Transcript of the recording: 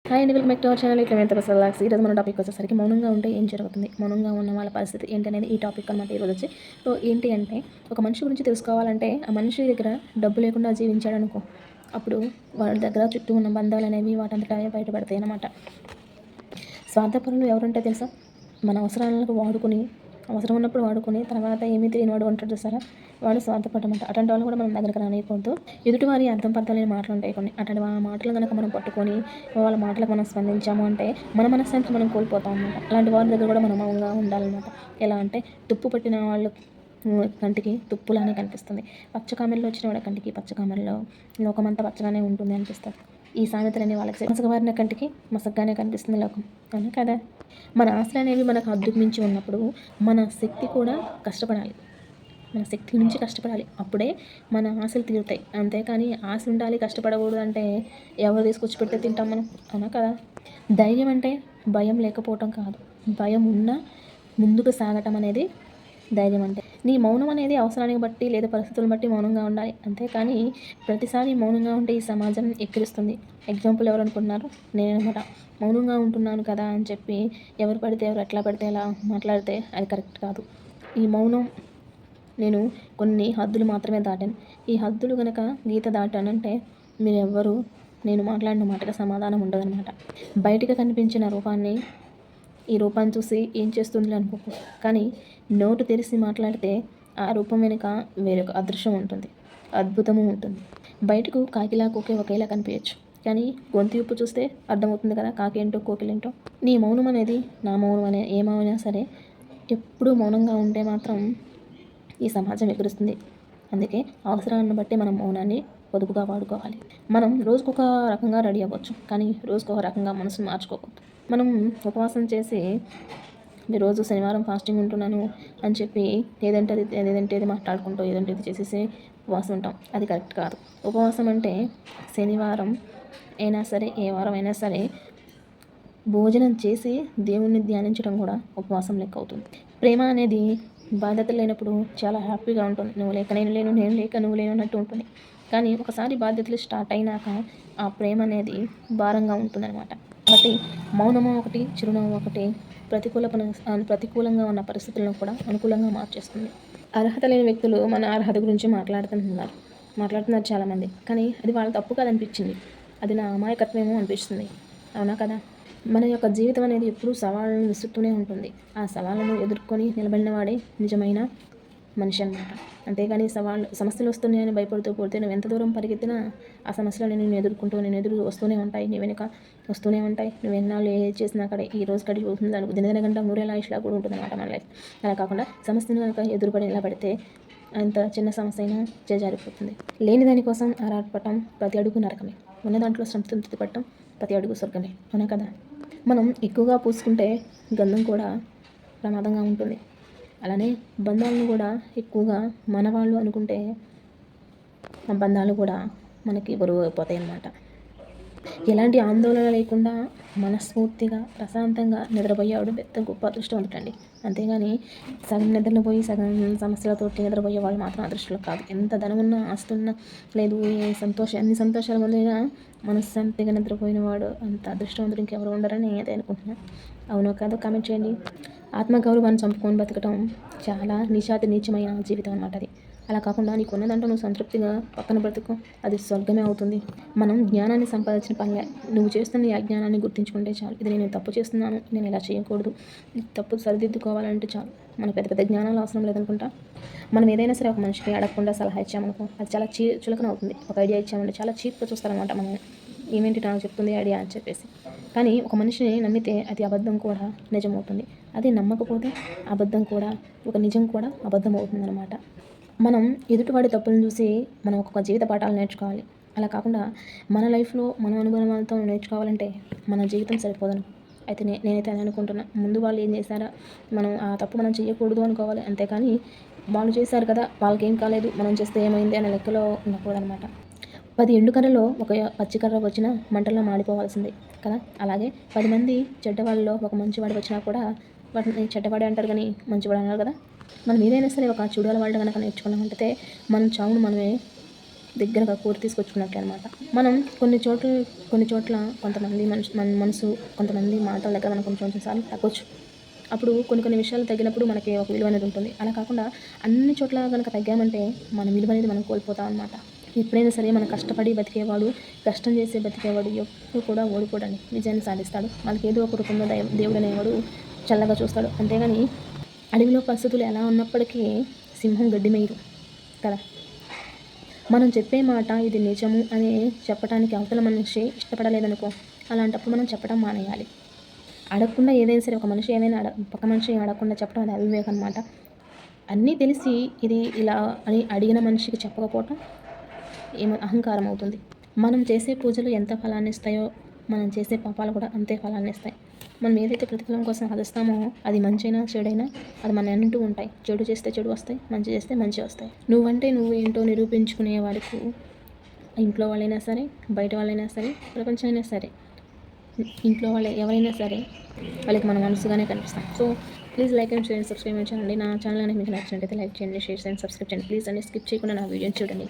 Hi అండి, welcome back to our channel. ఇట్లా ఎంత రిలాక్స్. ఈరోజు మన టాపిక్ వచ్చేసరికి మౌనంగా ఉంటే ఏం జరుగుతుంది, మౌనంగా ఉన్న వాళ్ళ పరిస్థితి ఏంటి అనేది ఈ టాపిక్ అనమాట ఈరోజు వచ్చి. సో ఏంటి అంటే, ఒక మనిషి గురించి తెలుసుకోవాలంటే ఆ మనిషి దగ్గర డబ్బు లేకుండా జీవించాడు అనుకో, అప్పుడు వాళ్ళ దగ్గర చుట్టూ ఉన్న బంధాలు అనేవి వాటంతటా బయటపడతాయి అన్నమాట. స్వార్థపరులు ఎవరుంటే తెలుసా, మన అవసరాలకు వాడుకొని, అవసరం ఉన్నప్పుడు వాడుకొని తర్వాత ఏమీ తెలియనివాడు ఉంటాడు చూసారా, వాడు స్వార్థపడమాట. అటువంటి వాళ్ళు కూడా మనం దగ్గరకు రానియకూడదు. ఎదుటివారి అర్థం పర్థాలని మాటలు ఉంటాయి కొన్ని, అటువంటి మాటలు కనుక మనం పట్టుకొని వాళ్ళ మాటలకు మనం స్పందించాము అంటే మన మనశ్శాంతి మనం కోల్పోతాం అన్నమాట. అలాంటి వారి దగ్గర కూడా మనం మౌనంగా ఉండాలన్నమాట. ఎలా అంటే, తుప్పు పట్టిన వాళ్ళు కంటికి తుప్పులానే కనిపిస్తుంది, పచ్చకామెల్లో వచ్చిన వాడి కంటికి పచ్చకామెల్లో లోకమంతా పచ్చగానే ఉంటుంది అనిపిస్తుంది. ఈ సామెతలనే వాళ్ళకి మసకబారిన కంటికి మసగ్గానే కనిపిస్తుంది లోకం, అవును కదా. మన ఆశలు అనేవి మనకు హద్దుకు మించి ఉన్నప్పుడు మన శక్తి కూడా కష్టపడాలి, మన శక్తి నుంచి కష్టపడాలి, అప్పుడే మన ఆశలు తీరుతాయి. అంతేకాని ఆశ ఉండాలి కష్టపడకూడదు అంటే ఎవరు తీసుకొచ్చి పెడితే తింటాం మనం, అవునా కదా. ధైర్యం అంటే భయం లేకపోవటం కాదు, భయం ఉన్నా ముందుకు సాగటం అనేది ధైర్యం అంటే. నీ మౌనం అనేది అవసరానికి బట్టి లేదా పరిస్థితులను బట్టి మౌనంగా ఉండాలి, అంతేకాని ప్రతిసారి మౌనంగా ఉంటే ఈ సమాజం ఎక్కిరిస్తుంది. ఎగ్జాంపుల్ ఎవరు అనుకుంటున్నారు, నేననమాట. మౌనంగా ఉంటున్నాను కదా అని చెప్పి ఎవరు పడితే ఎవరు ఎట్లా పడితే అలా మాట్లాడితే అది కరెక్ట్ కాదు. ఈ మౌనం, నేను కొన్ని హద్దులు మాత్రమే దాటాను, ఈ హద్దులు కనుక గీత దాటానంటే మీరెవ్వరూ నేను మాట్లాడిన మాటగా సమాధానం ఉండదన్నమాట. బయటికి కనిపించిన రూపాన్ని, ఈ రూపాన్ని చూసి ఏం చేస్తుంది అనుకోకు, కానీ నోటు తెరిచి మాట్లాడితే ఆ రూపం వెనుక వేరొక అదృశ్యం ఉంటుంది, అద్భుతము ఉంటుంది. బయటకు కాకిలా కోకే ఒకేలా కనిపించచ్చు, కానీ గొంతు ఉప్పు చూస్తే అర్థమవుతుంది కదా కాకి ఏంటో కోకిలేంటో. నీ మౌనం అనేది నా మౌనం అనే ఏమైనా సరే ఎప్పుడూ మౌనంగా ఉంటే మాత్రం ఈ సమాజం ఎగురుస్తుంది. అందుకే అవసరాన్ని బట్టి మనం మౌనాన్ని పొదుపుగా వాడుకోవాలి. మనం రోజుకొక రకంగా రెడీ అవ్వచ్చు, కానీ రోజుకొక రకంగా మనసును మార్చుకోకూడదు. మనం ఉపవాసం చేసి రోజు శనివారం ఫాస్టింగ్ ఉంటున్నాను అని చెప్పి ఏదంటే మాట్లాడుకుంటూ ఏదంటే ఇది చేసేసి ఉపవాసం ఉంటాం, అది కరెక్ట్ కాదు. ఉపవాసం అంటే శనివారం అయినా సరే ఏ వారం అయినా సరే భోజనం చేసి దేవుణ్ణి ధ్యానించడం కూడా ఉపవాసం లెక్క అవుతుంది. ప్రేమ అనేది బాధ్యతలు లేనప్పుడు చాలా హ్యాపీగా ఉంటుంది, నువ్వు లేక నేను లేను, నేను లేక నువ్వు లేను అన్నట్టు ఉంటుంది. కానీ ఒకసారి బాధ్యతలు స్టార్ట్ అయినాక ఆ ప్రేమ అనేది భారంగా ఉంటుందన్నమాట. కాబట్టి మౌనము ఒకటి, చిరునవ్వు ఒకటి ప్రతికూలంగా ఉన్న పరిస్థితులను కూడా అనుకూలంగా మార్చేస్తుంది. అర్హత లేని వ్యక్తులు మన అర్హత గురించి మాట్లాడుతున్నారు చాలామంది, కానీ అది వాళ్ళ తప్పు కాదనిపించింది, అది నా అమాయకత్వమేమో అనిపిస్తుంది, అవునా కదా. మన యొక్క జీవితం అనేది ఎప్పుడూ సవాళ్ళను విసురుతూనే ఉంటుంది. ఆ సవాళ్ళను ఎదుర్కొని నిలబడిన వాడే నిజమైన మనిషి అన్నమాట. అంతేగాని సమస్యలు వస్తున్నాయని భయపడుతూ పోతే నువ్వు ఎంత దూరం పరిగెత్తినా ఆ సమస్యలు నేను ఎదురు వస్తూనే ఉంటాయి, నీ వెనుక వస్తూనే ఉంటాయి. నువ్వు ఎన్నాళ్ళు ఏ చేసినా అక్కడ ఈ రోజు కడిగి పోతుంది, దానికి దినదిన గంట నూరేళ్ళ ఆయుష్లా కూడా ఉంటుంది అనమాట మన లైఫ్. అలా కాకుండా సమస్యను కనుక ఎదురుపడి నిలబడితే అంత చిన్న సమస్య అయినా చేజారిపోతుంది. లేని దానికోసం ఆరాటపడటం ప్రతి అడుగు నరకమే, ఉన్న దాంట్లో సంతృప్తి పడటం ప్రతి అడుగు స్వర్గమే, అవునా కదా. మనం ఎక్కువగా పూసుకుంటే గంధం కూడా ప్రమాదంగా ఉంటుంది. అలానే బంధాలను కూడా ఎక్కువగా మనవాళ్ళు అనుకుంటే ఆ బంధాలు కూడా మనకి బరువు అయిపోతాయి అన్నమాట. ఎలాంటి ఆందోళన లేకుండా మనస్ఫూర్తిగా ప్రశాంతంగా నిద్రపోయేవాడు పెద్ద గొప్ప అదృష్టవంతుడండి. అంతేగాని సగం నిద్రలు పోయి సగం సమస్యలతో నిద్రపోయే వాళ్ళు మాత్రం అదృష్టం కాదు. ఎంత ధనమున్నా ఆస్తున్నా లేదు, ఎన్ని సంతోషాల ముందైనా మనశ్శాంతిగా నిద్రపోయిన వాడు అంత అదృష్టవంతుడు ఇంకెవరు ఉండరని నేనైతే అనుకుంటున్నాను. అవునో కాదో కామెంట్ చేయండి. ఆత్మగౌరవాన్ని చంపుకొని బతకడం చాలా నీచమైన జీవితం అన్నమాట అది. అలా కాకుండా నీకున్న దాంట్లో నువ్వు సంతృప్తిగా పక్కన బ్రతుకు, అది స్వర్గమే అవుతుంది. మనం జ్ఞానాన్ని సంపాదించిన పనిలే, నువ్వు చేస్తున్న ఈ అజ్ఞానాన్ని గుర్తించుకుంటే చాలు. ఇది నేను తప్పు చేస్తున్నాను, నేను ఇలా చేయకూడదు, తప్పు సరిదిద్దుకోవాలంటే చాలు. మనకు పెద్ద పెద్ద జ్ఞానాలు అవసరం లేదనుకుంటా. మనం ఏదైనా సరే ఒక మనిషికి అడగకుండా సలహా ఇచ్చామనుకో, అది చాలా చులకన అవుతుంది. ఒక ఐడియా ఇచ్చామంటే చాలా చీప్గా చూస్తారనమాట మనం, ఏమేంటి నాకు చెప్తుంది ఐడియా అని చెప్పేసి. కానీ ఒక మనిషిని నమ్మితే అది అబద్ధం కూడా నిజమవుతుంది, అది నమ్మకపోతే అబద్ధం కూడా ఒక నిజం కూడా అబద్ధం అవుతుందన్నమాట. మనం ఎదుటివాడి తప్పులను చూసి మనం ఒక్కొక్క జీవిత పాఠాలు నేర్చుకోవాలి. అలా కాకుండా మన లైఫ్లో మన అనుభవాలతో నేర్చుకోవాలంటే మన జీవితం సరిపోదను. అయితే నేనైతే అని అనుకుంటున్నా, ముందు వాళ్ళు ఏం చేశారా మనం ఆ తప్పు మనం చేయకూడదు అనుకోవాలి, అంతేకాని వాళ్ళు చేశారు కదా వాళ్ళకి ఏం కాలేదు మనం చేస్తే ఏమైంది అనే లెక్కలో ఉండకూడదు అనమాట. 10 ఎండుకర్రలో ఒక పచ్చికర్ర వచ్చినా మంటల్లో మాడిపోవాల్సిందే కదా. అలాగే 10 మంది చెడ్డవాళ్ళలో ఒక మంచివాడు వచ్చినా కూడా వాటిని చెడ్డవాడే అంటారు కానీ మంచివాడు అన్నారు కదా. మనం ఏదైనా సరే ఒక చూడాల వాళ్ళు కనుక నేర్చుకున్నామంటే మన చావును మనమే దగ్గరగా కోరి తీసుకొచ్చుకున్నట్లే అనమాట. మనం కొన్ని చోట్ల కొంతమంది మన మనసు, కొంతమంది మాటల దగ్గర మనం కొంచెం సార్లు తగ్గొచ్చు. అప్పుడు కొన్ని విషయాలు తగ్గినప్పుడు మనకి ఒక విలువ అనేది ఉంటుంది. అలా కాకుండా అన్ని చోట్ల గనక తగ్గామంటే మన విలువ అనేది మనం కోల్పోతాం అనమాట. ఎప్పుడైనా సరే మనం కష్టపడి బతికేవాడు, కష్టం చేసి బతికేవాడు ఎప్పుడు కూడా ఓడిపోడండి. విజయాన్ని సాధిస్తాడు. మనకి ఏదో ఒక రూపంలో దేవుడు అనేవాడు చల్లగా చూస్తాడు. అంతేగాని అడవిలో పరిస్థితులు ఎలా ఉన్నప్పటికీ సింహం గడ్డి మేయదు కదా. మనం చెప్పే మాట ఇది నిజము అని చెప్పడానికి అవతల మనిషి ఇష్టపడలేదనుకో, అలాంటప్పుడు మనం చెప్పడం మానేయాలి. అడగకుండా ఏదైనా సరే ఒక మనిషి ఏదైనా పక్క మనిషి అడగకుండా చెప్పడం అది అవివేకం అనమాట. అన్నీ తెలిసి ఇది ఇలా అని అడిగిన మనిషికి చెప్పకపోవటం అహంకారం అవుతుంది. మనం చేసే పూజలు ఎంత ఫలాన్ని ఇస్తాయో మనం చేసే పాపాలు కూడా అంతే ఫలాన్ని ఇస్తాయి. మనం ఏదైతే ప్రతిఫలం కోసం సాధిస్తామో అది మంచైనా చెడైనా అది మన అంటూ ఉంటాయి. చెడు చేస్తే చెడు వస్తాయి, మంచి చేస్తే మంచి వస్తాయి. నువ్వంటే నువ్వు ఏంటో నిరూపించుకునే వాడికి ఇంట్లో వాళ్ళైనా సరే, బయట వాళ్ళైనా సరే, ప్రపంచమైనా సరే, ఇంట్లో వాళ్ళు ఎవరైనా సరే వాళ్ళకి మన మనసుగానే కనిపిస్తాం. So please like and share and subscribe చేయండి. నా ఛానల్ అనేది మీకు నచ్చినట్టయితే లైక్ చేయండి, షేర్ చేయండి, సబ్స్క్రైబ్ చేయండి ప్లీజ్ అండి. స్కిప్ చేయకుండా నా వీడియోని చూడండి.